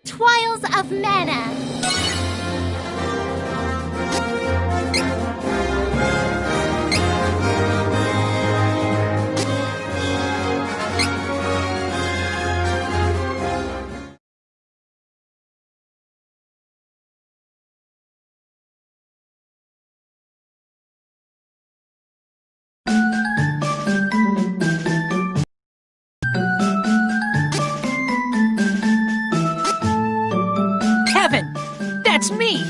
Trials of Mana. Kevin! That's me!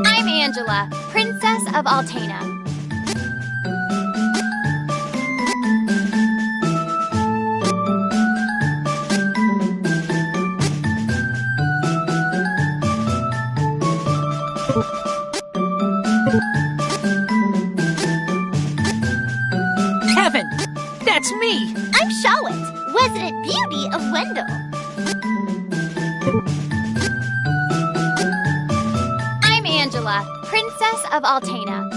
I'm Angela, Princess of Altena. Kevin! That's me! I'm Charlotte, resident beauty of Wendell. I'm Angela, Princess of Altena.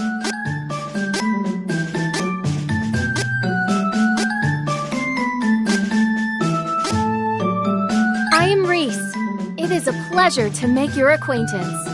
I am Reese. It is a pleasure to make your acquaintance.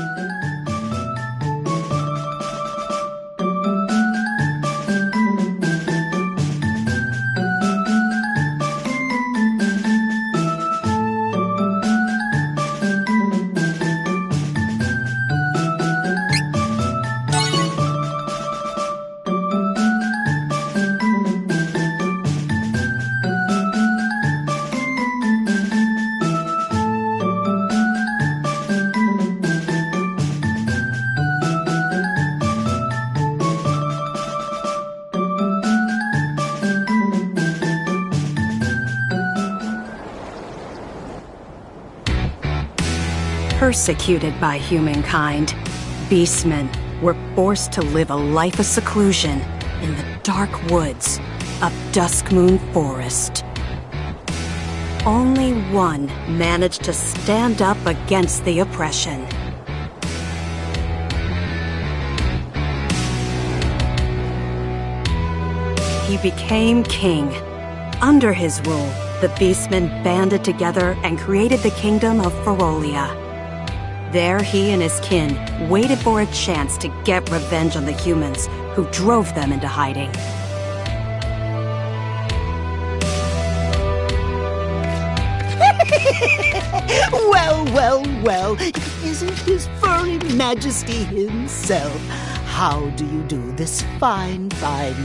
Persecuted by humankind, beastmen were forced to live a life of seclusion in the dark woods of Duskmoon Forest. Only one managed to stand up against the oppression. He became king. Under his rule, the beastmen banded together and created the kingdom of Ferolia. There he and his kin waited for a chance to get revenge on the humans who drove them into hiding. Well, it isn't His Furry Majesty himself. How do you do this fine night?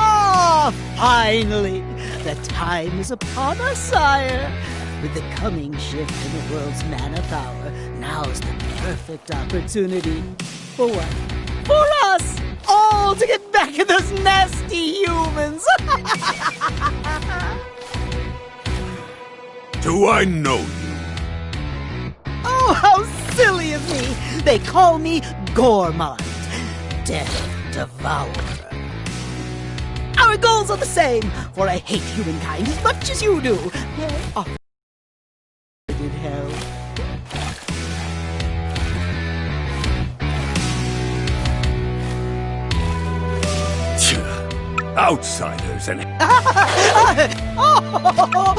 Ah, finally! The time is upon us, sire. With the coming shift in the world's mana power, now's the perfect opportunity. For what? For us! All to get back at those nasty humans! Do I know you? Oh, how silly of me! They call me Gormand, Death Devourer. Our goals are the same, for I hate humankind as much as you do. There are in hell. Outsiders and... Oh,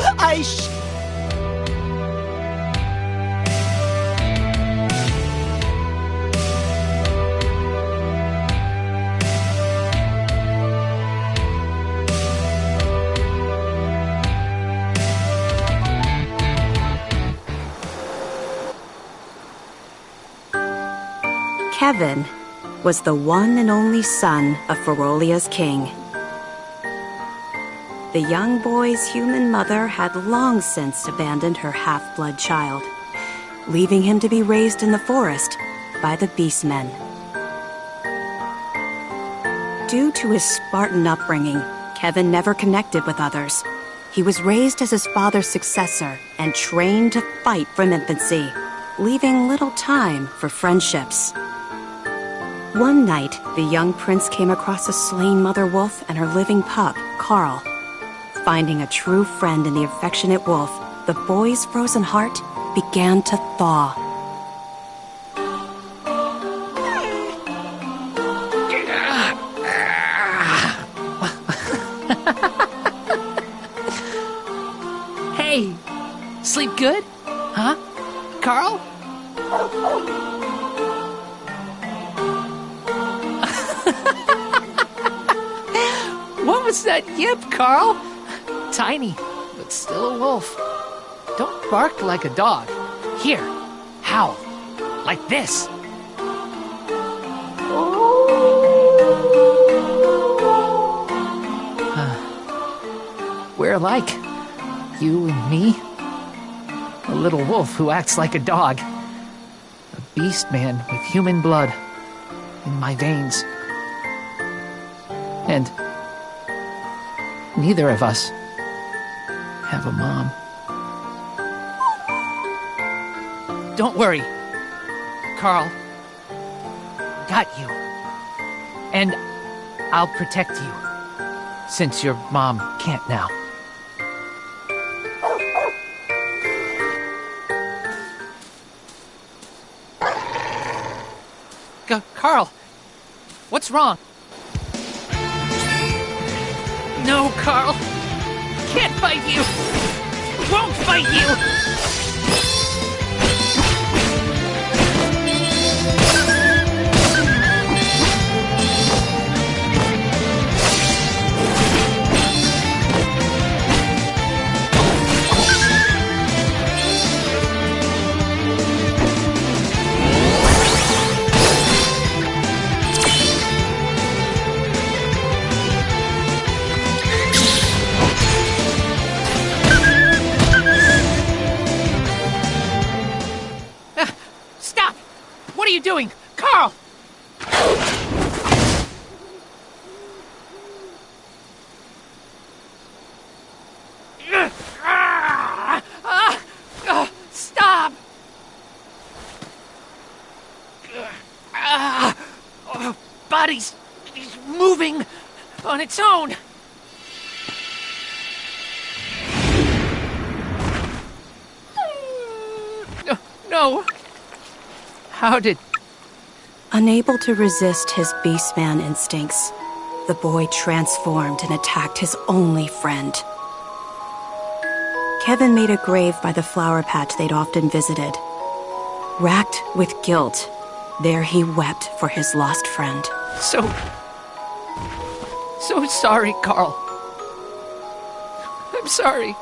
Kevin was the one and only son of Ferolia's king. The young boy's human mother had long since abandoned her half-blood child, leaving him to be raised in the forest by the beastmen. Due to his Spartan upbringing, Kevin never connected with others. He was raised as his father's successor and trained to fight from infancy, leaving little time for friendships. One night, the young prince came across a slain mother wolf and her living pup, Carl. Finding a true friend in the affectionate wolf, the boy's frozen heart began to thaw. Hey, sleep good? Huh? Carl? What was that yip, Carl? Tiny, but still a wolf. Don't bark like a dog. Here, howl. Like this. We're like, you and me. A little wolf who acts like a dog. A beast man with human blood in my veins. And neither of us have a mom. Don't worry, Carl. Got you. And I'll protect you, since your mom can't now. Carl, what's wrong? No, Carl. Can't fight you. Won't fight you. What are you doing? Carl! body's moving on its own. No. How did... Unable to resist his beastman instincts, the boy transformed and attacked his only friend. Kevin made a grave by the flower patch they'd often visited. Racked with guilt, there he wept for his lost friend. So sorry, Carl. I'm sorry.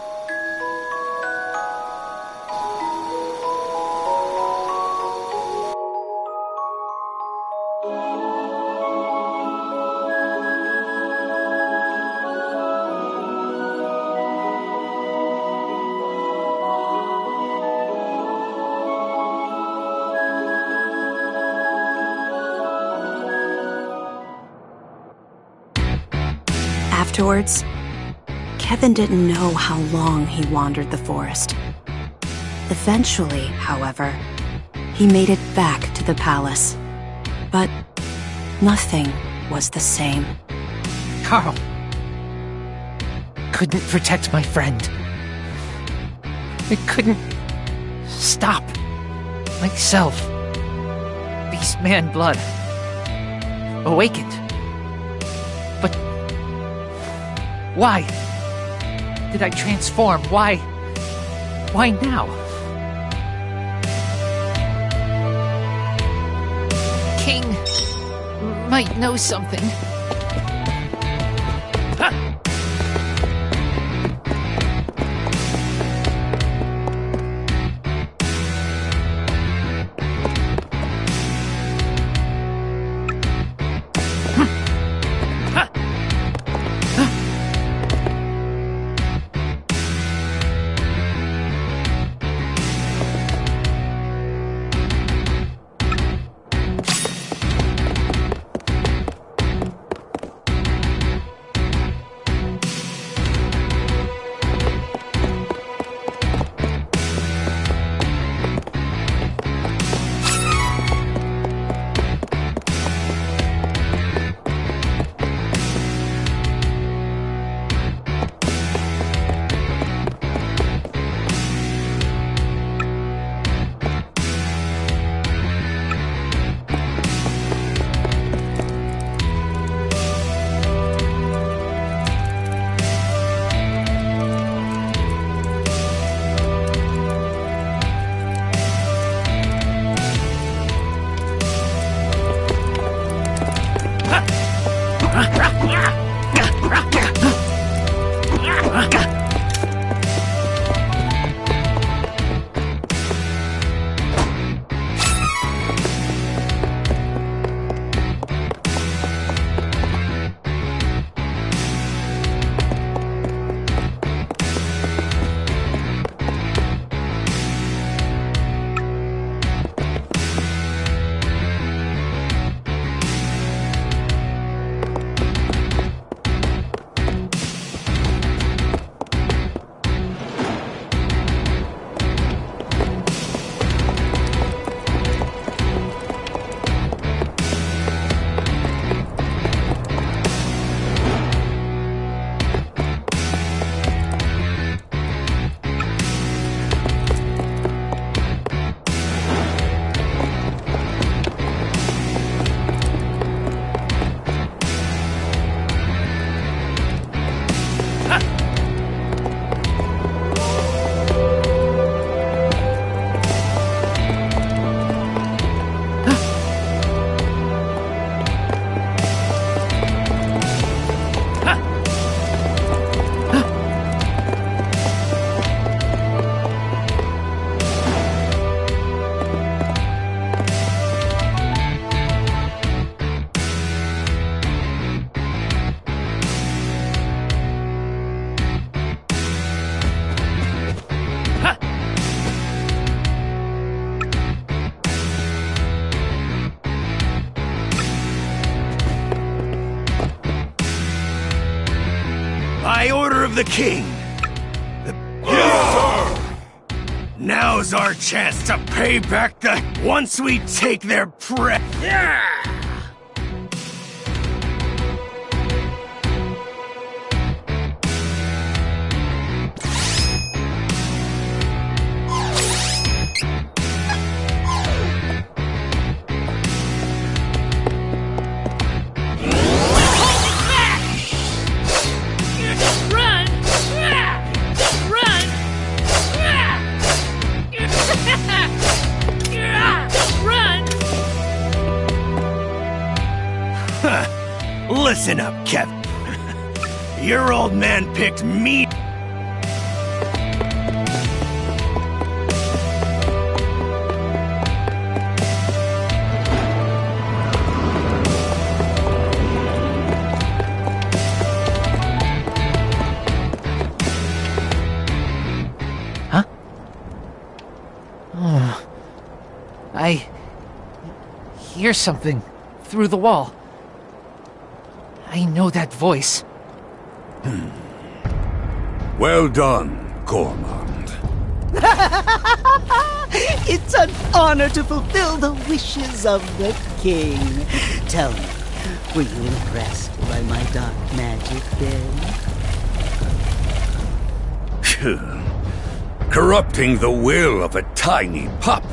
Afterwards, Kevin didn't know how long he wandered the forest. Eventually, however, he made it back to the palace. But nothing was the same. Carl. Couldn't protect my friend. I couldn't stop myself. Beastman blood awakened. But why did I transform? Why now? King might know something. By order of the king. Now's our chance to pay back once we take their Listen up, Kevin. Your old man picked me. Huh? Oh. I hear something through the wall. I know that voice. Well done, Gormand. It's an honor to fulfill the wishes of the king. Tell me, were you impressed by my dark magic then? Corrupting the will of a tiny pup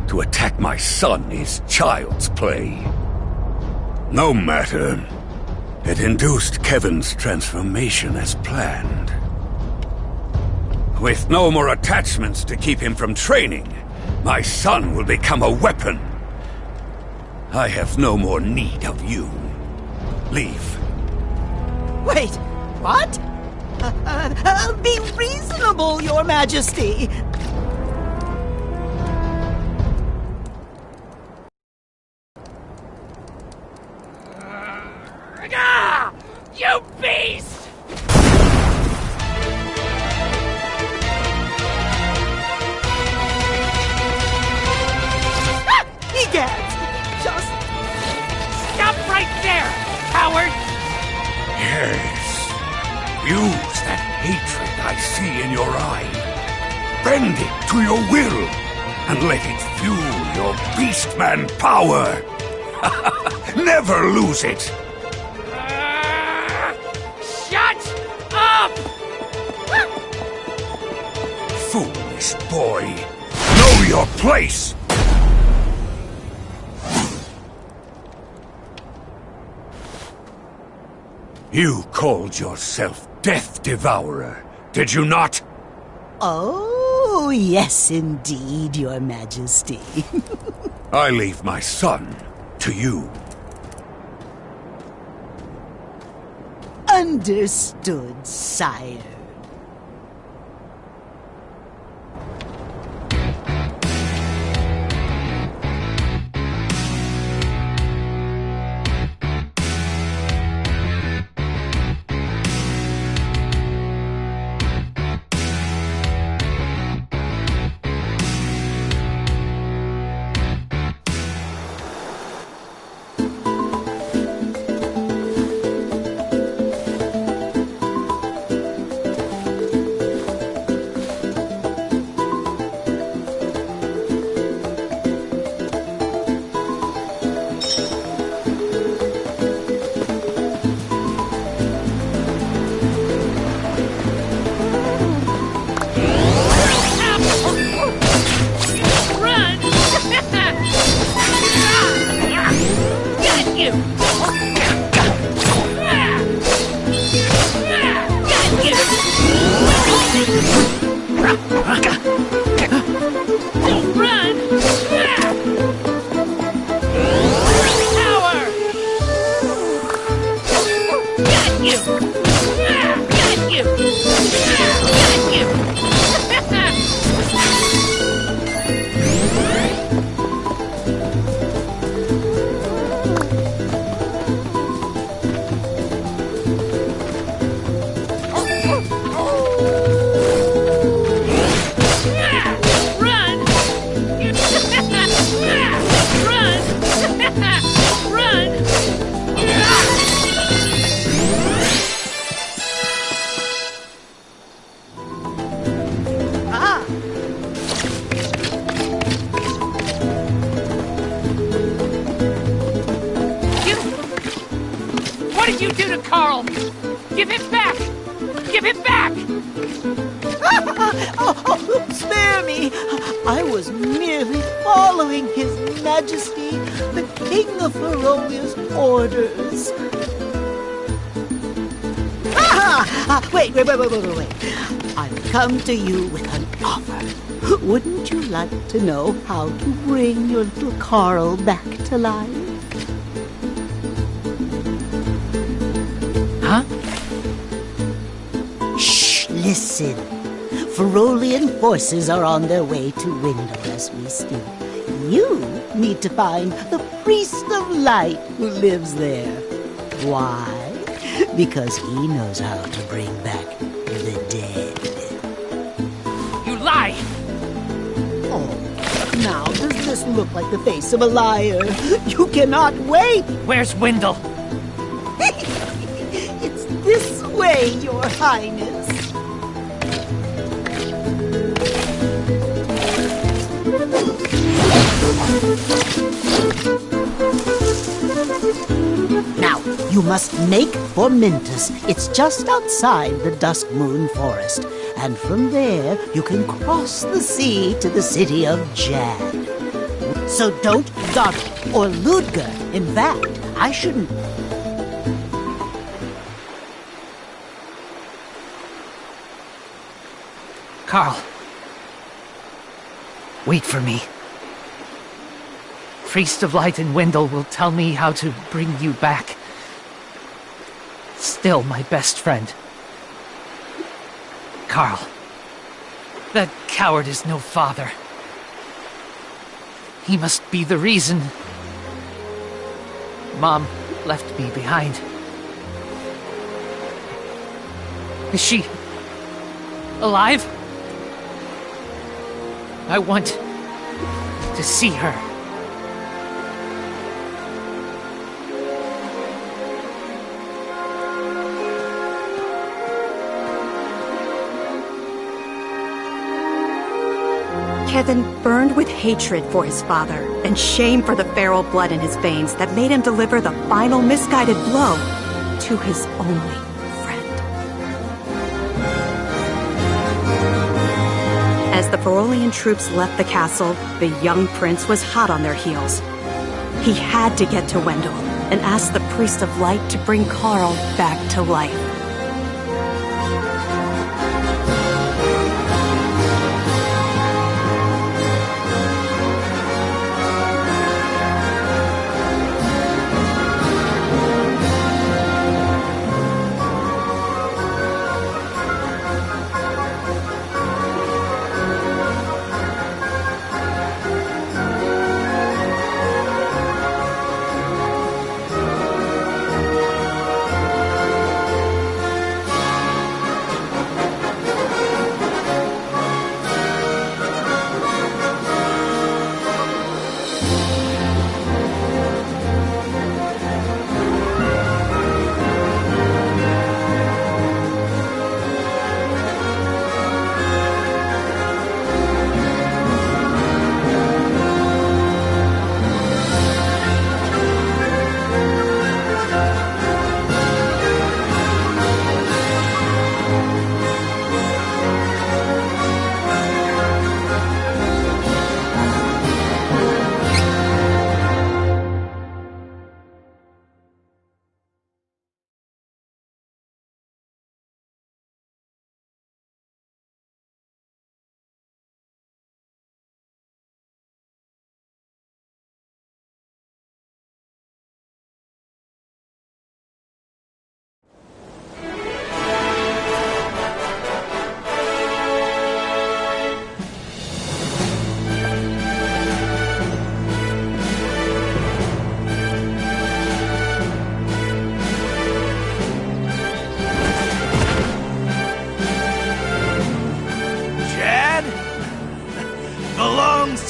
to attack my son is child's play. No matter. It induced Kevin's transformation as planned. With no more attachments to keep him from training, my son will become a weapon. I have no more need of you. Leave. Wait, what? Be reasonable, Your Majesty. Ah! You beast! Egad! Just... Stop right there, coward! Yes. Use that hatred I see in your eye. Bend it to your will, and let it fuel your beastman power. Never lose it. Shut up! Foolish boy. Know your place. You called yourself Death Devourer, did you not? Oh, yes, indeed, Your Majesty. I leave my son to you. Understood, sire. What did you do to Carl? Give him back! Give him back! Oh, spare me! I was merely following His Majesty, the King of Ferolia's orders. Wait. I've come to you with an offer. Wouldn't you like to know how to bring your little Carl back to life? Huh? Shh, listen. Ferolian forces are on their way to Wendell as we speak. You need to find the Priest of Light who lives there. Why? Because he knows how to bring back the dead. You lie! Oh, now does this look like the face of a liar? You cannot wait! Where's Wendell? It's this way, Your Highness. Now, you must make for Mintus. It's just outside the Dusk Moon Forest. And from there, you can cross the sea to the city of Jad. So don't dawdle or Ludger. In fact, I shouldn't... Carl. Wait for me. Priest of Light and Wendell will tell me how to bring you back. Still my best friend. Carl. That coward is no father. He must be the reason Mom left me behind. Is she alive? I want to see her. Kevin burned with hatred for his father and shame for the feral blood in his veins that made him deliver the final misguided blow to his only friend. As the Ferolian troops left the castle, the young prince was hot on their heels. He had to get to Wendell and ask the Priest of Light to bring Carl back to life.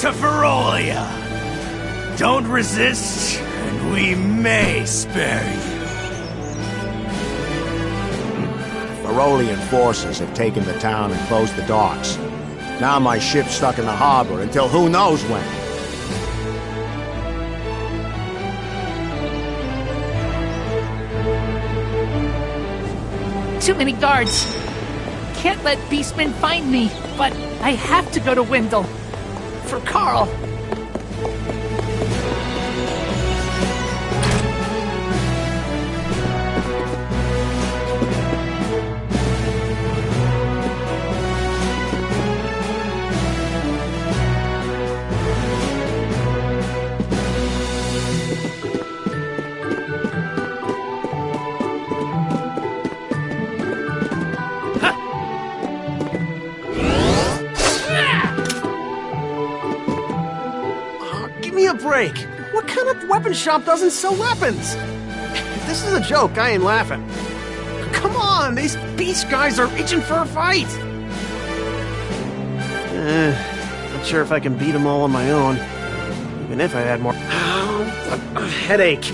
To Ferolia. Don't resist, and we may spare you. Ferolian forces have taken the town and closed the docks. Now my ship's stuck in the harbor until who knows when. Too many guards. Can't let beastmen find me, but I have to go to Wendell. For Carl. Give me a break. What kind of weapon shop doesn't sell weapons? If this is a joke, I ain't laughing. Come on, these beast guys are itching for a fight. Not sure if I can beat them all on my own. Even if I had more... a headache.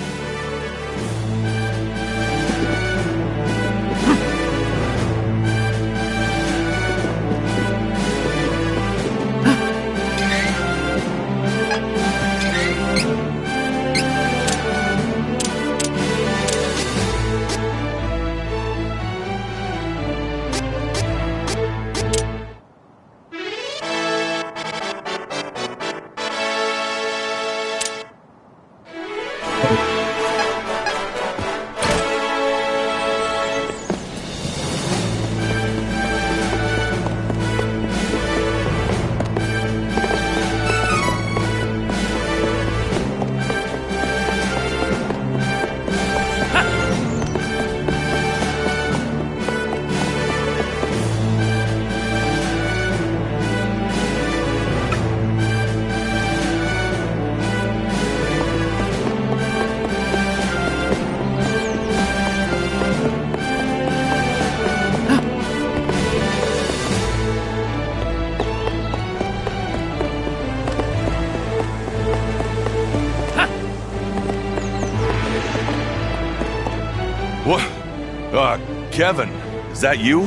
What? Kevin, is that you?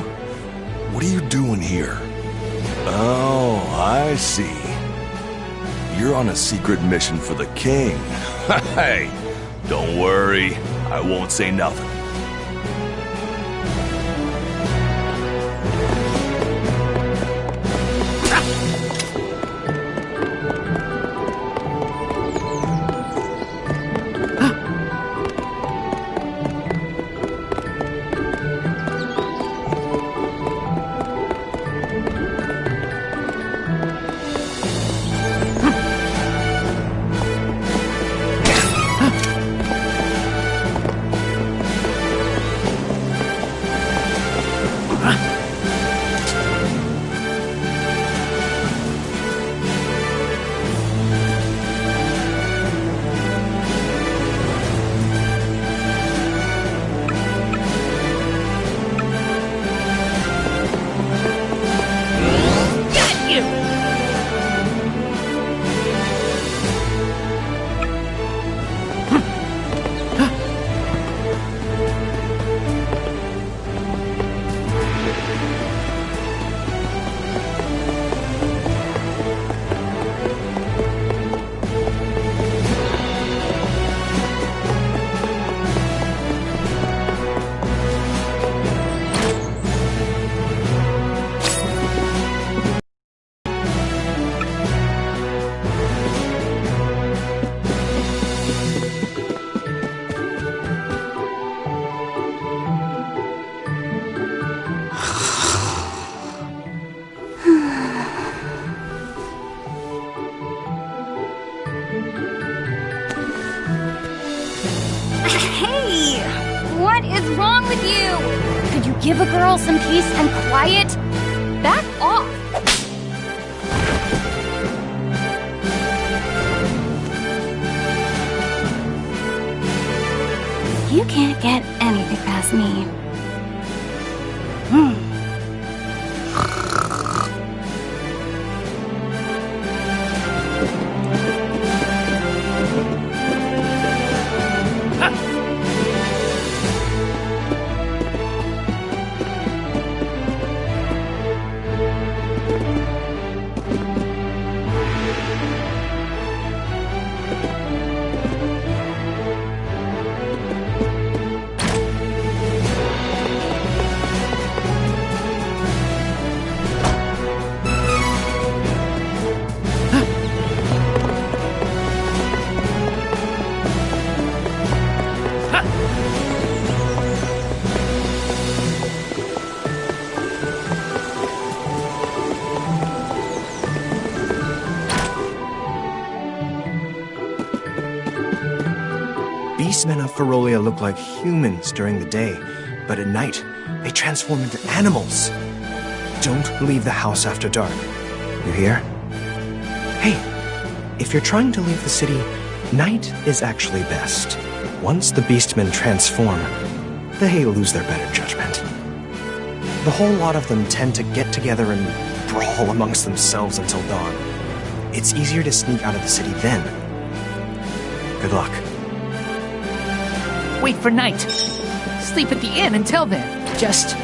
What are you doing here? Oh, I see. You're on a secret mission for the king. Hey, don't worry. I won't say nothing. Hey! What is wrong with you? Could you give a girl some peace and quiet? Back off! You can't get anything past me. Beastmen of Ferolia look like humans during the day, but at night, they transform into animals. Don't leave the house after dark. You hear? Hey, If you're trying to leave the city, night is actually best. Once the beastmen transform, they lose their better judgment. The whole lot of them tend to get together and brawl amongst themselves until dawn. It's easier to sneak out of the city then. Good luck. Wait for night. Sleep at the inn until then. Just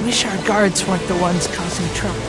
wish our guards weren't the ones causing trouble.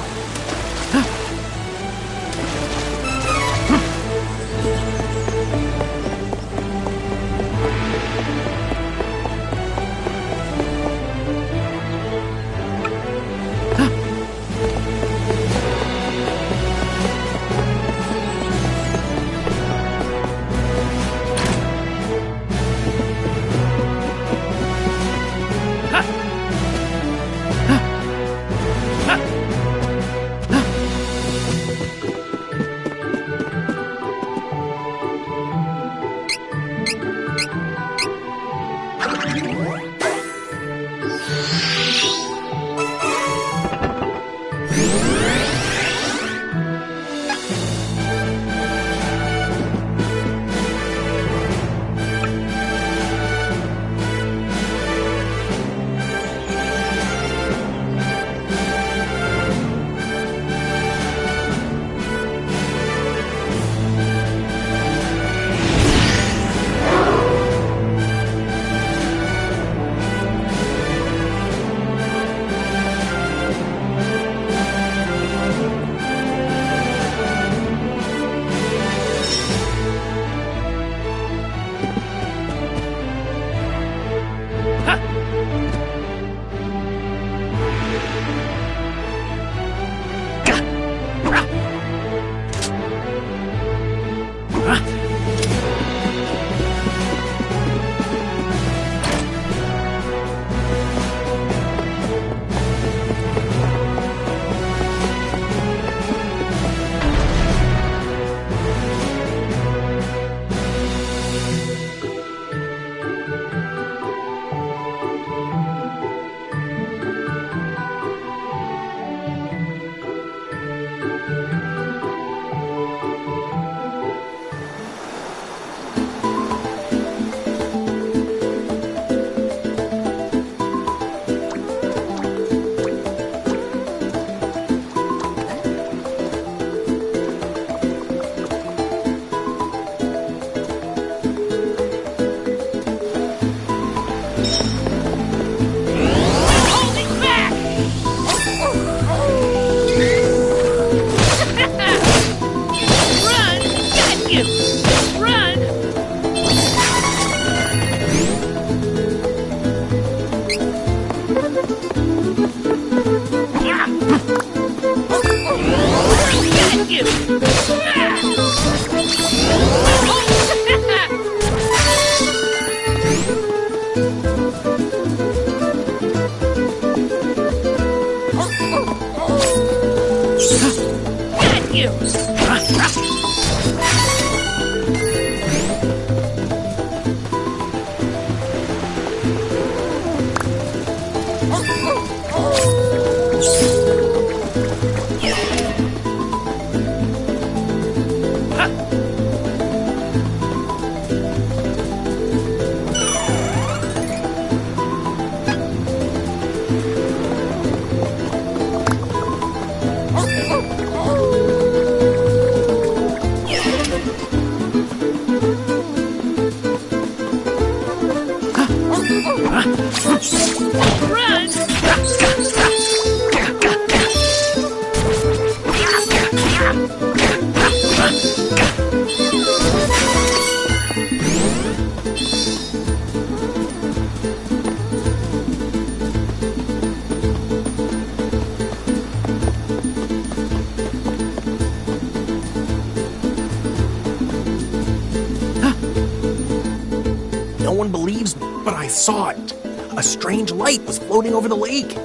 No one believes me, but I saw it. A strange light was floating over the lake.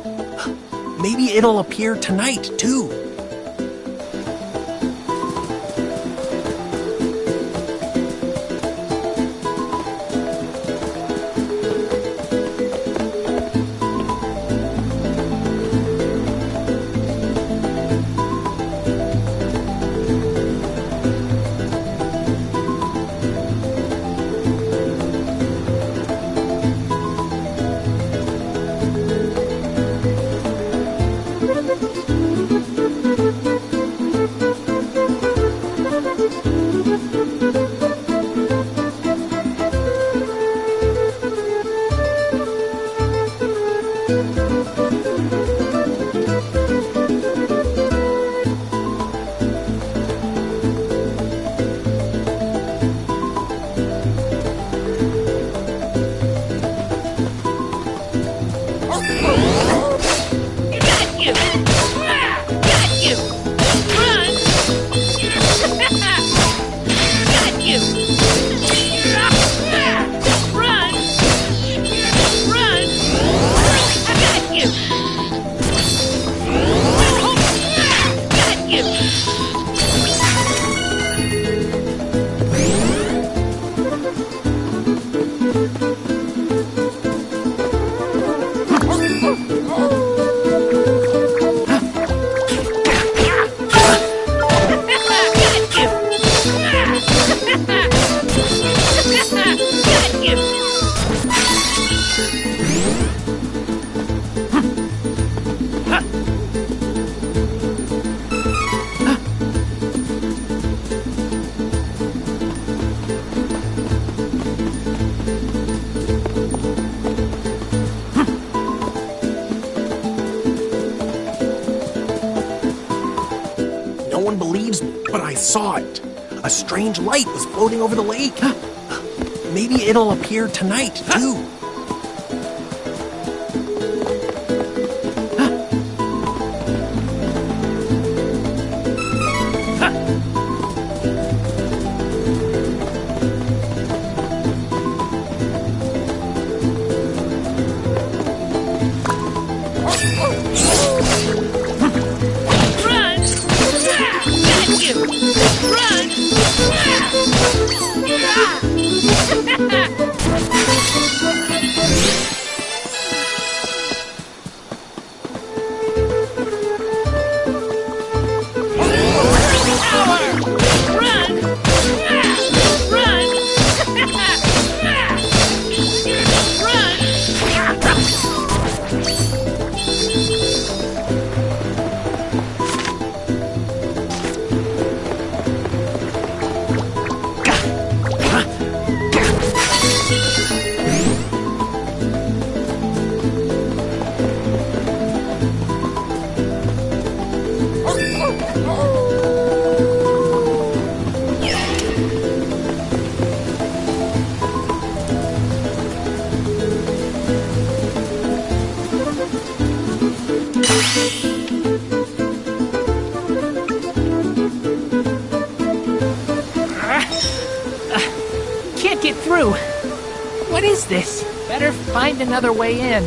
Maybe it'll appear tonight, too. No one believes me, but I saw it. A strange light was floating over the lake. Maybe it'll appear tonight, too. Can't get through. What is this? Better find another way in.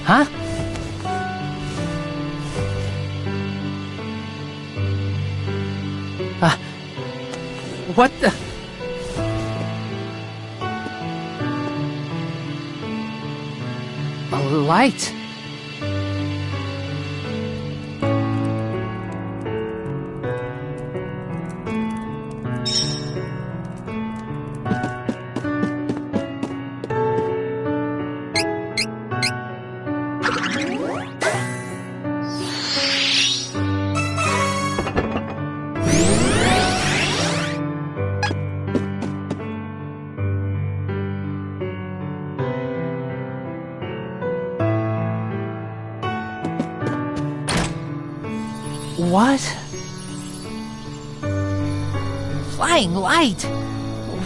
Huh? What the... A light. What? Flying light?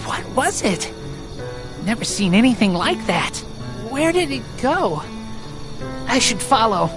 What was it? Never seen anything like that. Where did it go? I should follow.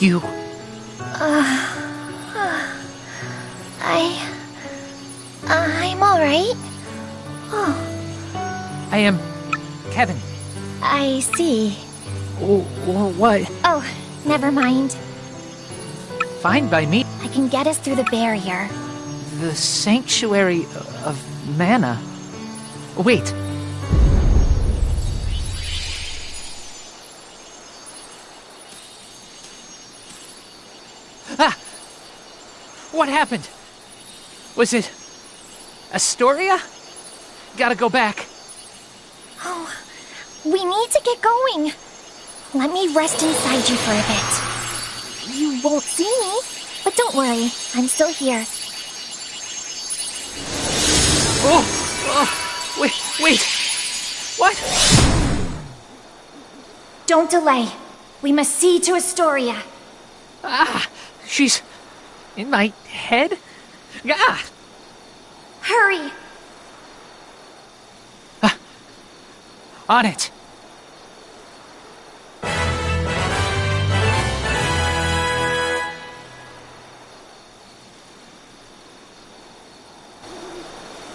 you? I'm alright. Oh, I am Kevin. I see. What? Oh, never mind. Fine by me. I can get us through the barrier. The Sanctuary of Mana. Wait. Ah! What happened? Was it Astoria? Gotta go back. Oh, we need to get going. Let me rest inside you for a bit. You won't see me, but don't worry, I'm still here. Oh, wait. What? Don't delay. We must see to Astoria. Ah, she's in my head? Ah! Hurry! On it.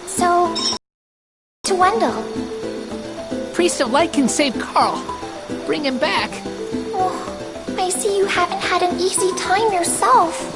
So, to Wendell. Priest of Light can save Carl. Bring him back. Oh, I see you haven't had an easy time yourself.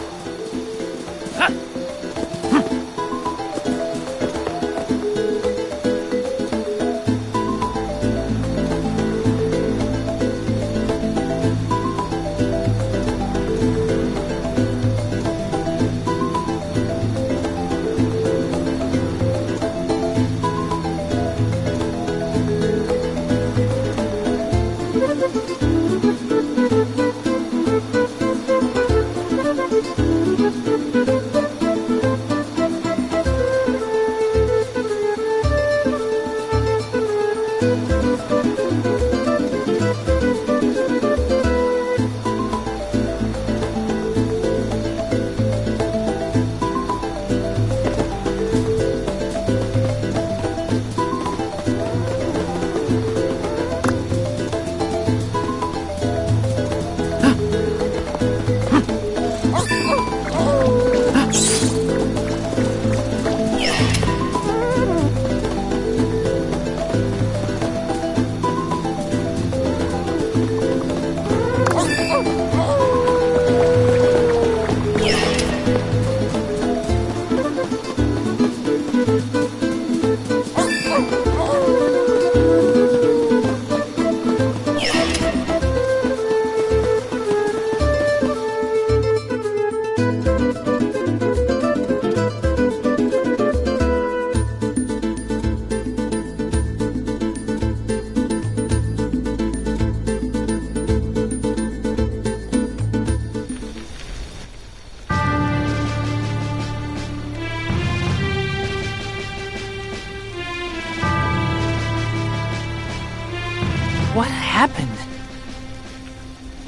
What happened?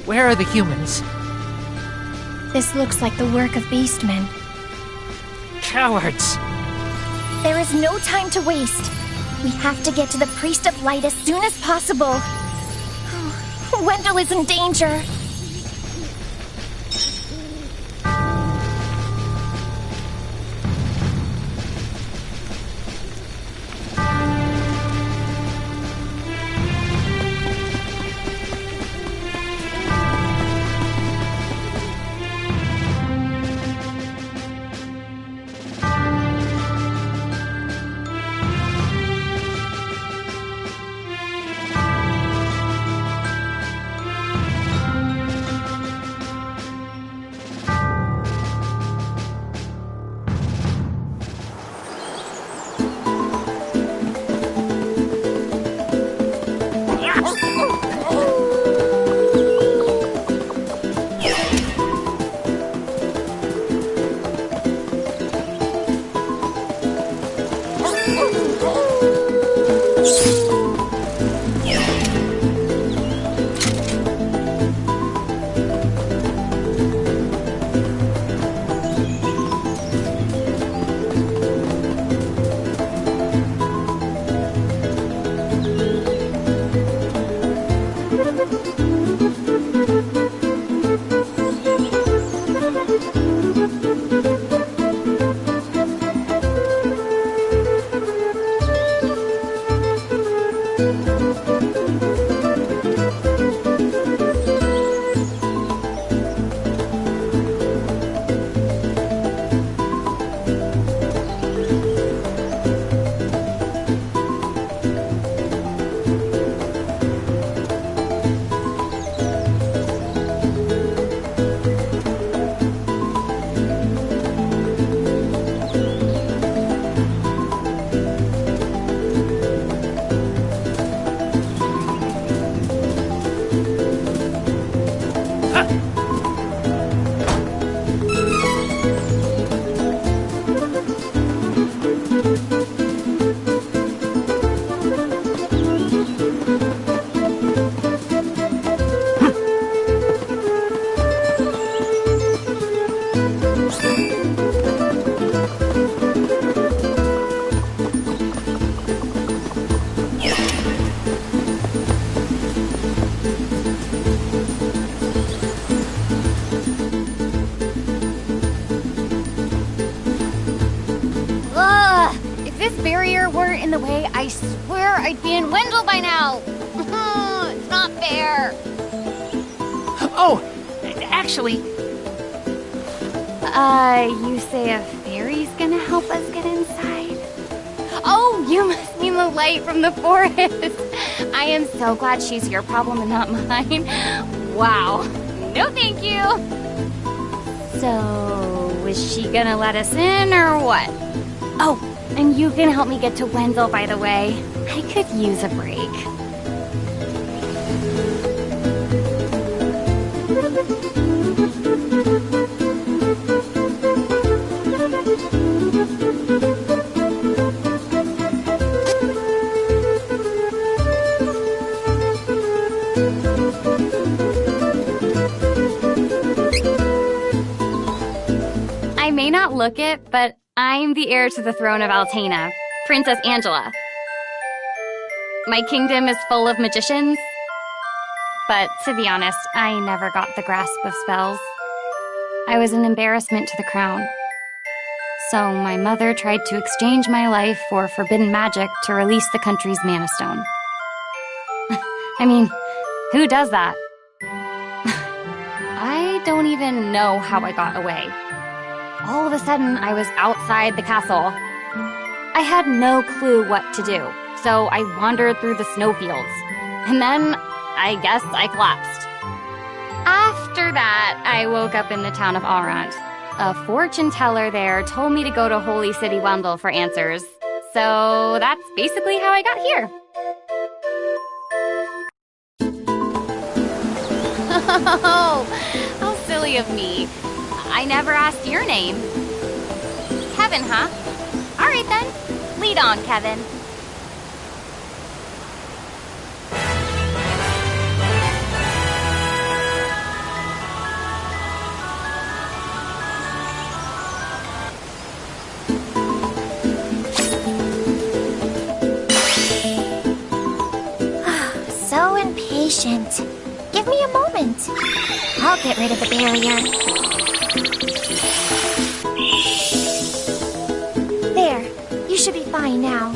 Where are the humans? This looks like the work of Beastmen. Cowards! There is no time to waste. We have to get to the Priest of Light as soon as possible. Wendell is in danger. Ugh! If this barrier weren't in the way, I swear I'd be in Wendell by now. It's not fair. Oh, actually, You say a fairy's gonna help us get inside? Oh, you must mean the light from the forest. I am so glad she's your problem and not mine. Wow. No thank you. So, is she gonna let us in or what? Oh, and you can help me get to Wendell, by the way. I could use a break. I may not look it, but I'm the heir to the throne of Altena, Princess Angela. My kingdom is full of magicians, but to be honest, I never got the grasp of spells. I was an embarrassment to the crown. So my mother tried to exchange my life for forbidden magic to release the country's Mana Stone. I mean, who does that? I don't even know how I got away. All of a sudden, I was outside the castle. I had no clue what to do, so I wandered through the snowfields. And then, I guess I collapsed. After that, I woke up in the town of Arant. A fortune teller there told me to go to Holy City Wendell for answers. So that's basically how I got here. Oh, how silly of me. I never asked your name. Kevin, huh? All right then. Lead on, Kevin. So impatient. Give me a moment. I'll get rid of the barrier. There. You should be fine now.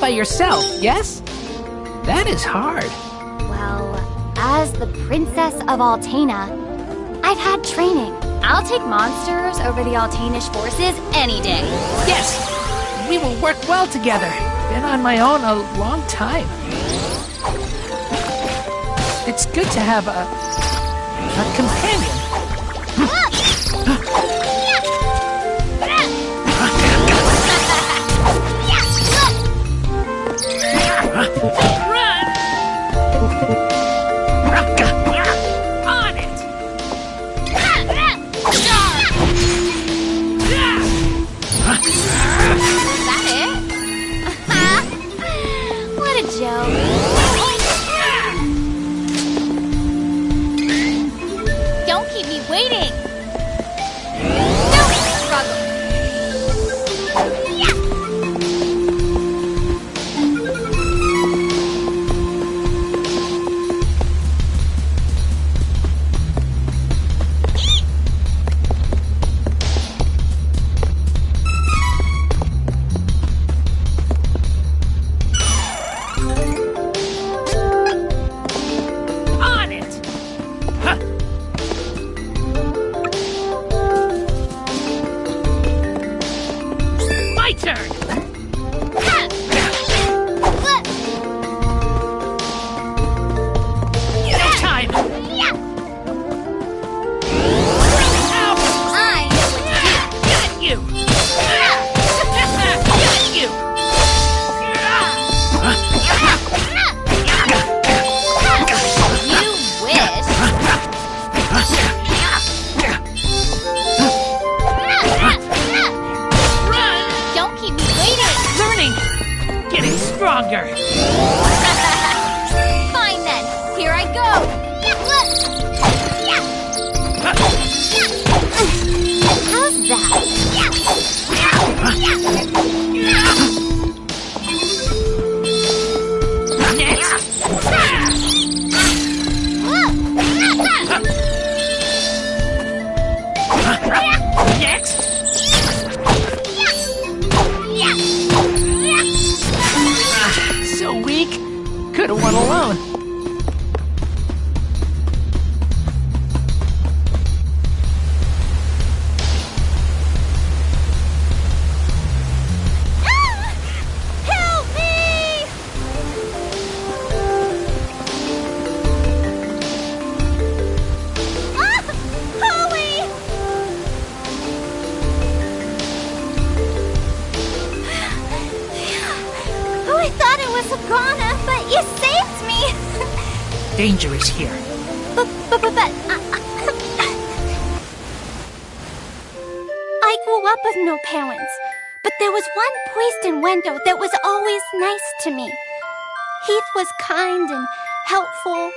Yourself, yes? That is hard. Well, as the Princess of Altena, I've had training. I'll take monsters over the Altenish forces any day. Yes, we will work well together. Been on my own a long time. It's good to have a companion. Run! On it! Is that it? What a joke. Don't turn. No time. I know what to do. Get you. Get you. You wish. Run. Don't keep me waiting. Learning. Getting stronger. Fine then. Here I go. How's that? Next. Next. So weak. Could have won alone. Help me! Chloe! Oh, I thought it was a goner, but you saved me. Danger is here. But I grew up with no parents, but there was one priest in Wendell that was always nice to me. Heath was kind and helpful.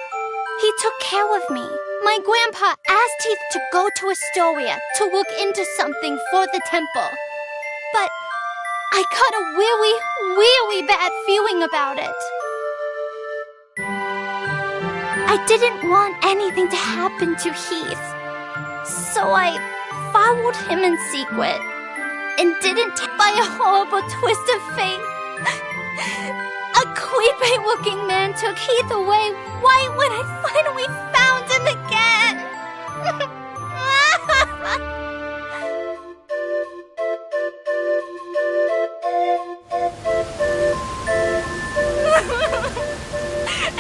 He took care of me. My grandpa asked Heath to go to Astoria to look into something for the temple. But I got a really, really bad feeling about it. I didn't want anything to happen to Heath. So I followed him in secret and didn't by a horrible twist of fate. A creepy-looking man took Heath away right when I finally found him again.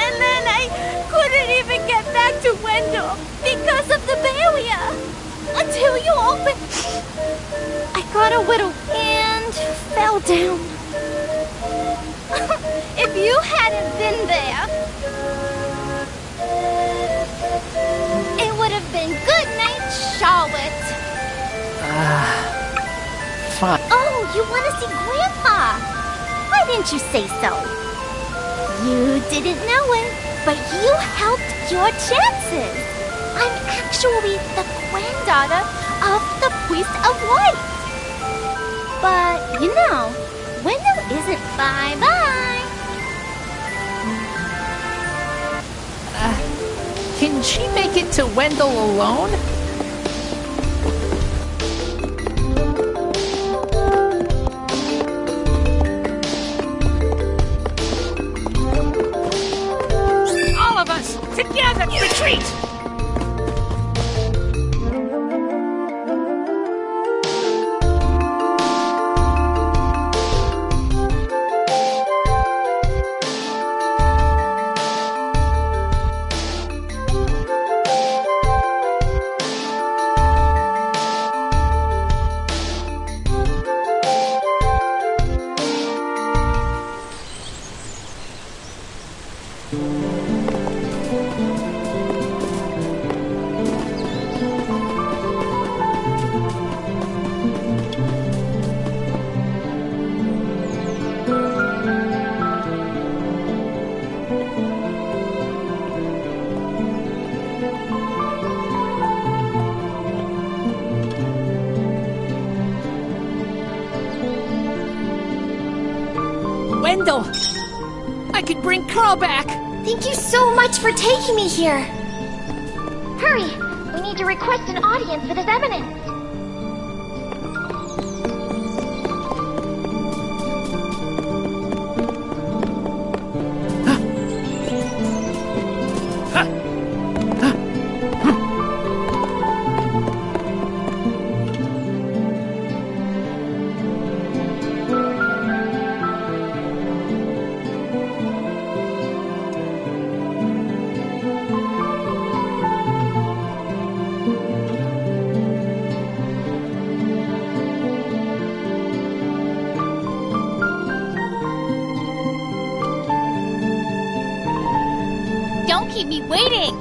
And then I couldn't even get back to Wendell because of the barrier. Until you opened... I got a little and fell down. If you hadn't been there, it would have been good night, Charlotte. Fine. Oh, you want to see Grandpa? Why didn't you say so? You didn't know it, but you helped your chances. I'm actually the granddaughter of the Priest of Light. But, you know, Wendell isn't bye-bye. Can she make it to Wendell alone? All of us, together, retreat! Wendell! I could bring Carl back! Thank you so much for taking me here. Hurry! We need to request an audience with His Eminence. keep me waiting.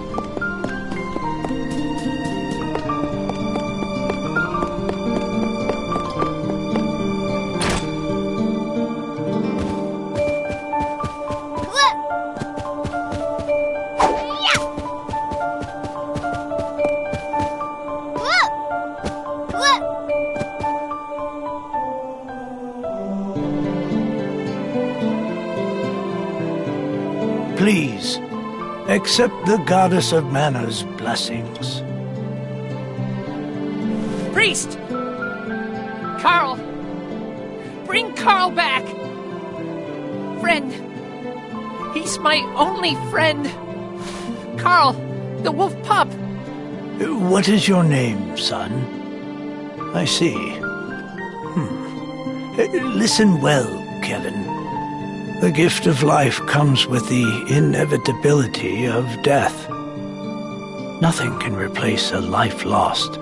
Please, accept the Goddess of Mana's blessings. Priest! Carl! Bring Carl back! Friend! He's my only friend! Carl, the wolf pup! What is your name, son? I see. Listen well, Kevin. The gift of life comes with the inevitability of death. Nothing can replace a life lost,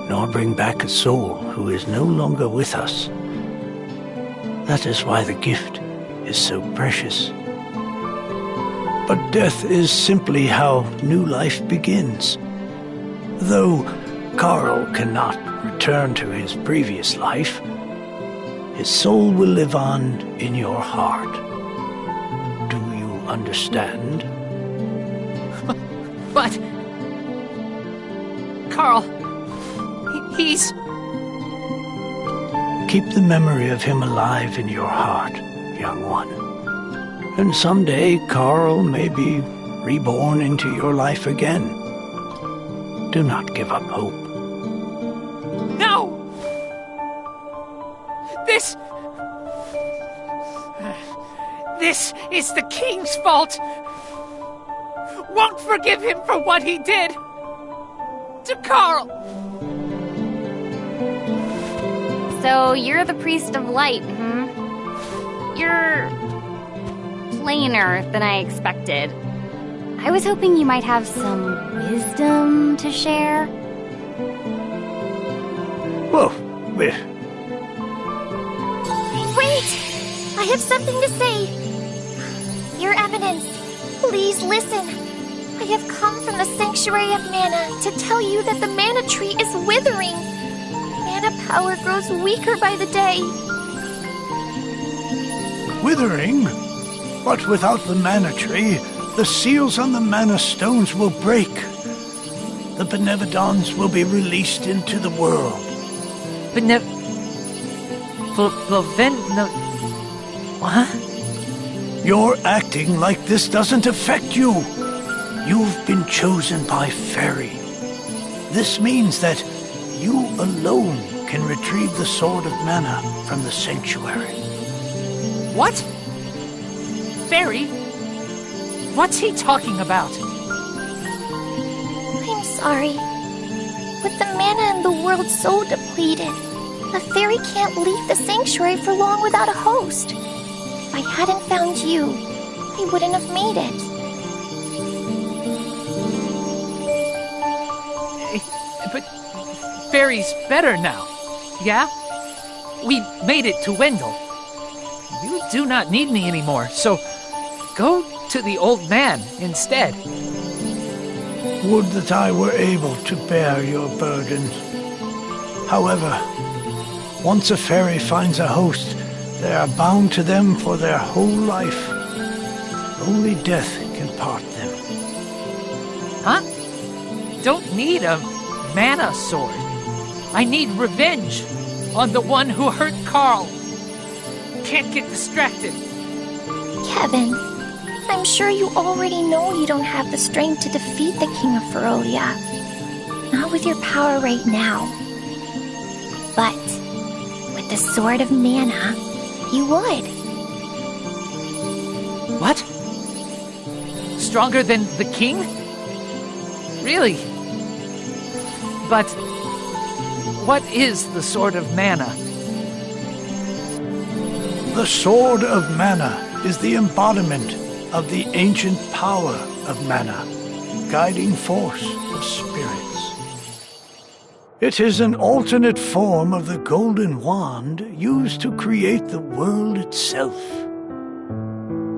nor bring back a soul who is no longer with us. That is why the gift is so precious. But death is simply how new life begins. Though Carl cannot return to his previous life, his soul will live on in your heart. Do you understand? But... Carl... he's... Keep the memory of him alive in your heart, young one. And someday Carl may be reborn into your life again. Do not give up hope. No! This is the king's fault! Won't forgive him for what he did! To Carl! So you're the priest of light, hmm? You're... plainer than I expected. I was hoping you might have some wisdom to share. Whoa, Wait! I have something to say. Your Eminence, please listen. I have come from the Sanctuary of Mana to tell you that the Mana Tree is withering. Mana power grows weaker by the day. Withering? But without the Mana Tree, the seals on the Mana Stones will break. The Benevodons will be released into the world. What? You're acting like this doesn't affect you. You've been chosen by Fairy. This means that you alone can retrieve the Sword of Mana from the Sanctuary. What? Fairy? What's he talking about? I'm sorry. With the mana in the world so depleted, a fairy can't leave the sanctuary for long without a host. If I hadn't found you, I wouldn't have made it. But Fairy's better now, yeah? We made it to Wendell. You do not need me anymore, so go to the old man instead. Would that I were able to bear your burdens. However, once a fairy finds a host, they are bound to them for their whole life. Only death can part them. Huh? Don't need a mana sword. I need revenge on the one who hurt Carl. Can't get distracted. Kevin, I'm sure you already know you don't have the strength to defeat the King of Ferolia. Not with your power right now. But with the Sword of Mana, you would. What? Stronger than the king? Really? But what is the Sword of Mana? The Sword of Mana is the embodiment of the ancient power of Mana, guiding force of spirits. It is an alternate form of the golden wand used to create the world itself.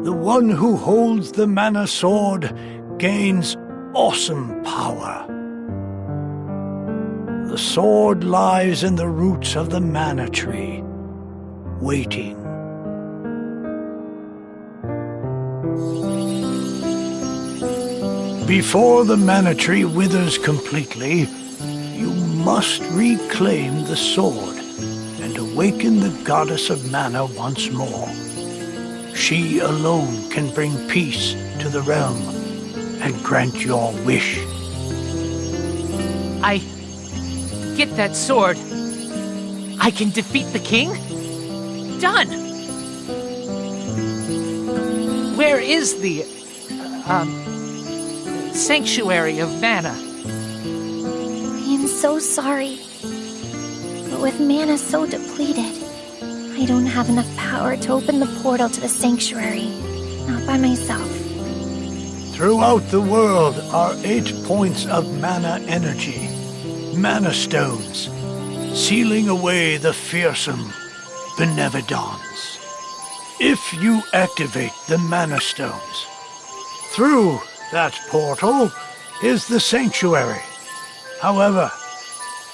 The one who holds the Mana Sword gains awesome power. The sword lies in the roots of the mana tree, waiting. Before the mana tree withers completely, you must reclaim the sword and awaken the goddess of mana once more. She alone can bring peace to the realm and grant your wish. I get that sword. I can defeat the king? Done! Where is the, Sanctuary of Mana? I am so sorry. But with mana so depleted, I don't have enough power to open the portal to the sanctuary. Not by myself. Throughout the world are 8 points of mana energy, mana stones, sealing away the fearsome Benevodons. If you activate the mana stones, through that portal is the sanctuary. However,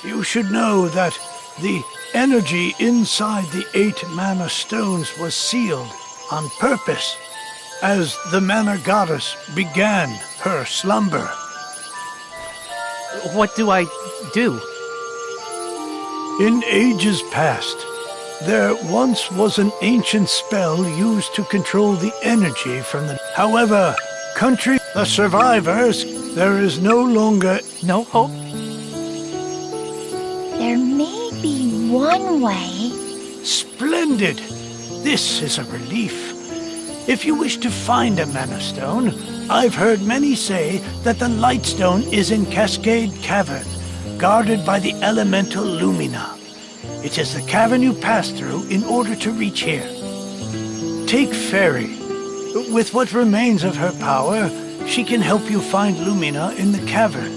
you should know that the energy inside the 8 mana stones was sealed on purpose as the mana goddess began her slumber. What do I do? In ages past, there once was an ancient spell used to control the energy from the... However, the survivors, there is no longer... No hope? There may be one way. Splendid! This is a relief. If you wish to find a mana stone, I've heard many say that the Lightstone is in Cascade Cavern, guarded by the elemental Lumina. It is the cavern you pass through in order to reach here. Take Fairy. With what remains of her power, she can help you find Lumina in the cavern.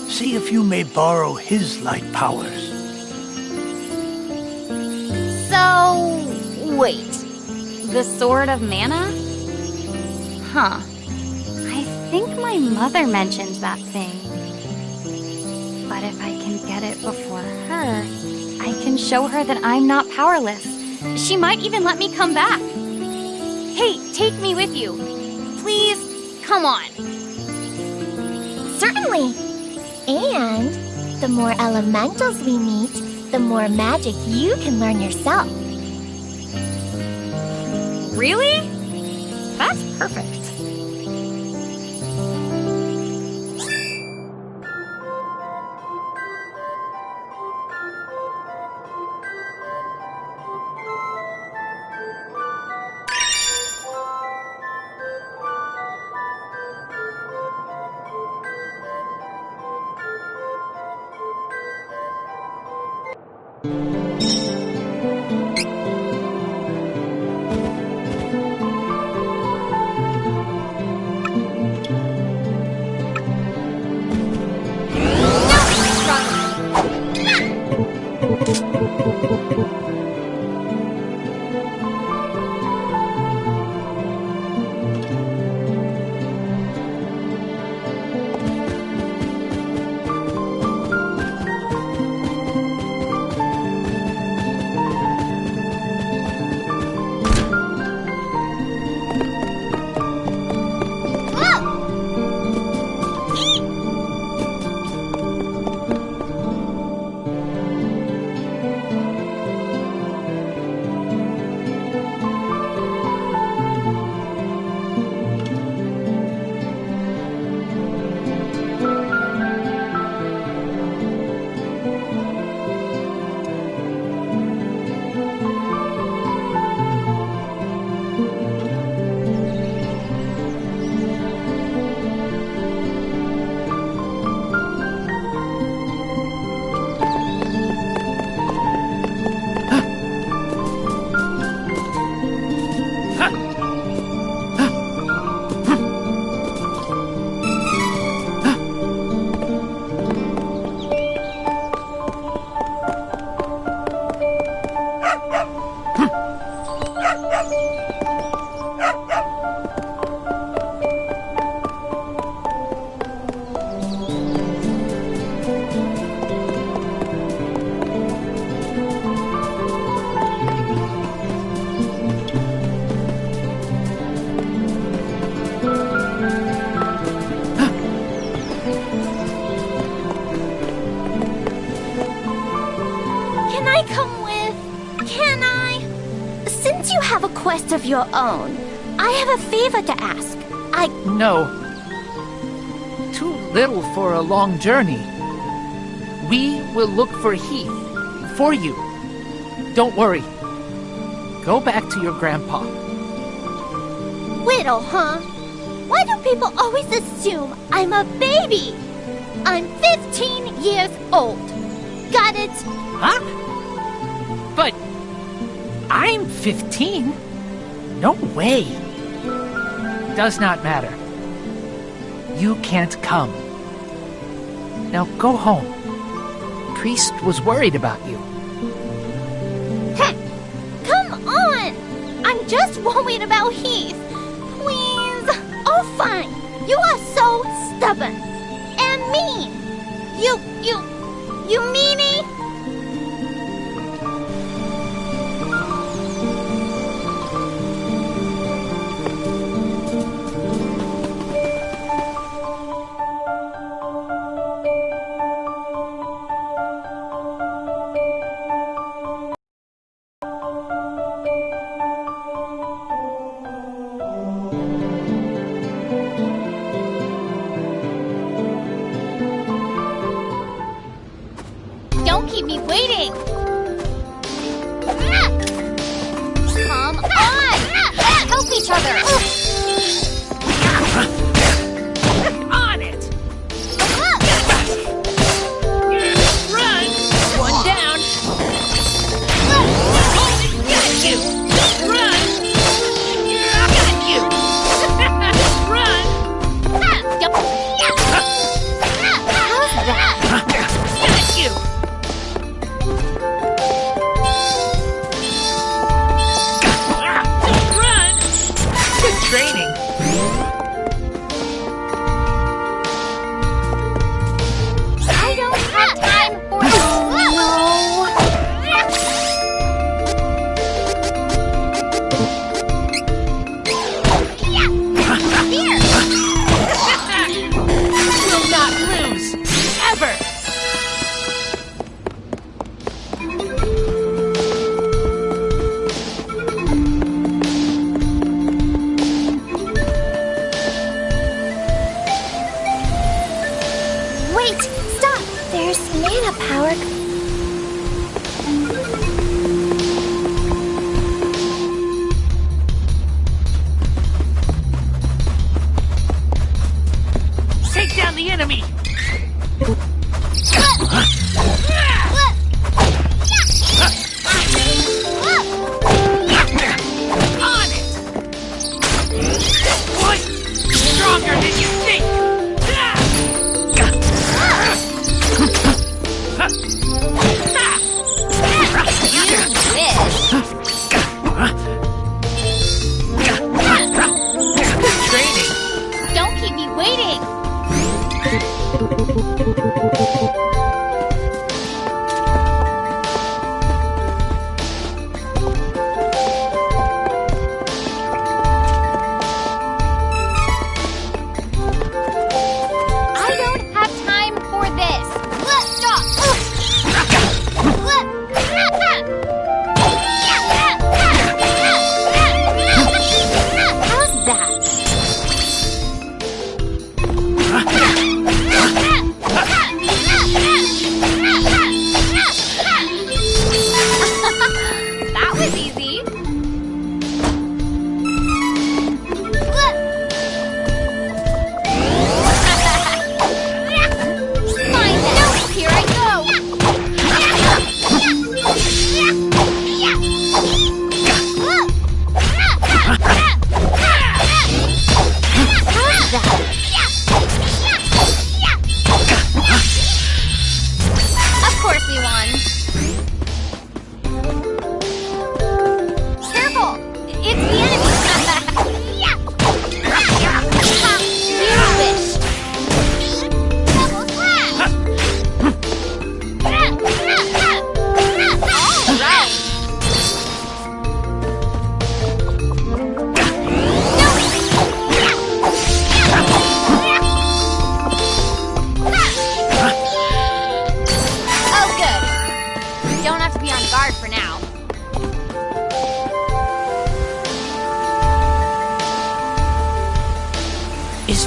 See if you may borrow his light powers. So, wait. The Sword of Mana? Huh. I think my mother mentioned that thing. But if I can get it before her, I can show her that I'm not powerless. She might even let me come back. Hey, take me with you. Please, come on. Certainly. And the more elementals we meet, the more magic you can learn yourself. Really? That's perfect. you have a quest of your own. I have a favor to ask. No. Too little for a long journey. We will look for Heath. For you. Don't worry. Go back to your grandpa. Whittle, huh? Why do people always assume I'm a baby? I'm 15 years old. Got it? Huh? But I'm 15. No way. Does not matter. You can't come. Now go home. Priest was worried about you. Come on! I'm just worried about Heath. Please. Oh, fine. You are so stubborn. And mean. You meanie? Don't keep me waiting! Come on! Help each other! On it! Run! One down! Got you! Run! Got you! Run! How's that? Got you! Run! Good training. I don't have time for Here! Will not lose! Ever! Wait! Stop! There's mana power.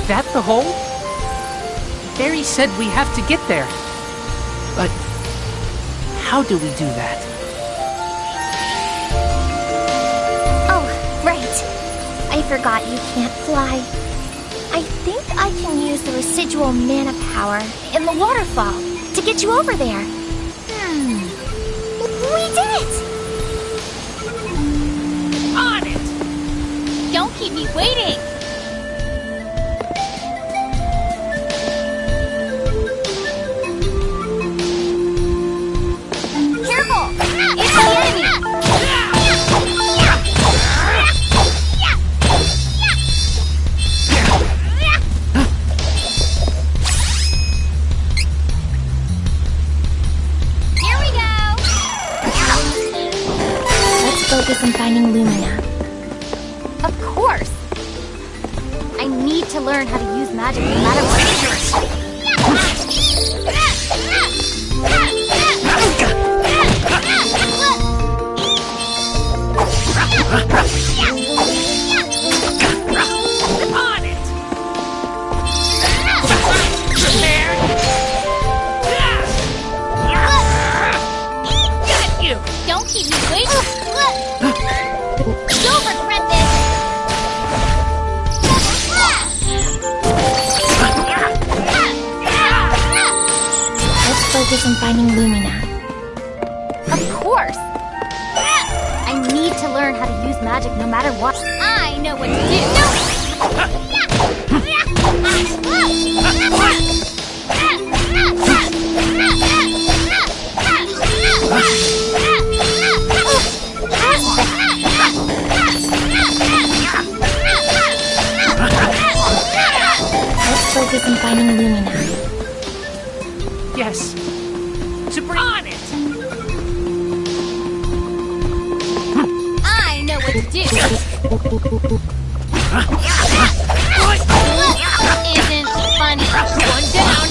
that the hole? Fairy said we have to get there. But how do we do that? Oh, right. I forgot you can't fly. I think I can use the residual mana power in the waterfall to get you over there. We did it! On it! Don't keep me waiting! Careful! It's the enemy! Here we go! Let's focus on finding Lumina. Of course! I need to learn how to use magic no matter what. On it! Prepared! Got you! Don't keep me waiting! You'll regret this! Let's focus on finding Lumina. Of course! I need to learn how to use magic no matter what. I know what to Let's focus on finding Lumina. Yes. To bring on it! I know what to do! Isn't funny. One down!